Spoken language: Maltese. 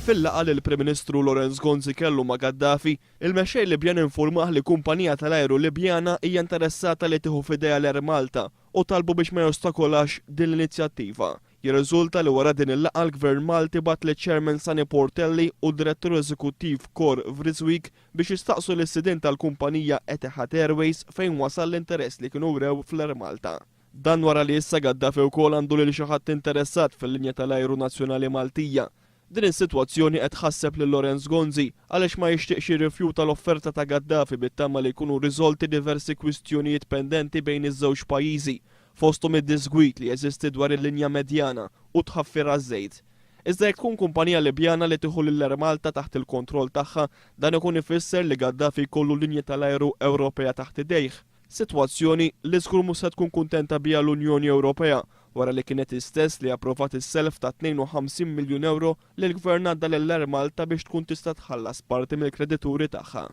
Fil-laqgħa li l-Prim Ministru Lorenz Gonzi kellu ma' Gaddafi, il-mexxej Libjan infurmah li kumpanija tal-ajru Libjana hija interessata li tieħu f'idejha l-Air Malta u talbu biex ma jostakolax din l-inizjattiva. Jirriżulta li wara din il-laqgħa l-Gvern Malti bat li Chairman Sani Portelli u d-Direttur Eżekuttiv Cor Vreeswijk biex jistaqsu l-issidin tal-kumpanija Etihad Airways fejn wasal l-interess li kienu wrew fl-Air Malta. Dan wara li issa Gaddafi wkoll għandu lil xi ħadd interessat fil-linja tal-ajru nazzjonali Maltija. Din is-sitwazzjoni qed tħasseb lil Lorenz Gonzi għaliex ma jixtieqx jirrifjuta l-offerta ta' Gaddafi bit-tama li jkunu riżolti diversi kwistjonijiet pendenti bejn iż-żewġ pajjiżi, fosthom id-disgwit li jeżisti dwar il-linja medjana u tħaffir għaż-żejt. Iżda jekk tkun kumpanija Libjana li tieħu lill-Air Malta taħt il-kontroll tagħha, dan ikun ifisser li Gaddafi jkollu linja tal-ajru Ewropea taħt idejh. Sitwazzjoni li żgur mhux se tkun kuntenta biha l-Unjoni Ewropea wara li kienet istess li approvat is-self ta' 52 miljun euro li l-Gvern għadda lill-Air Malta biex tkun tista' tħallas parti mill-kredituri tagħha.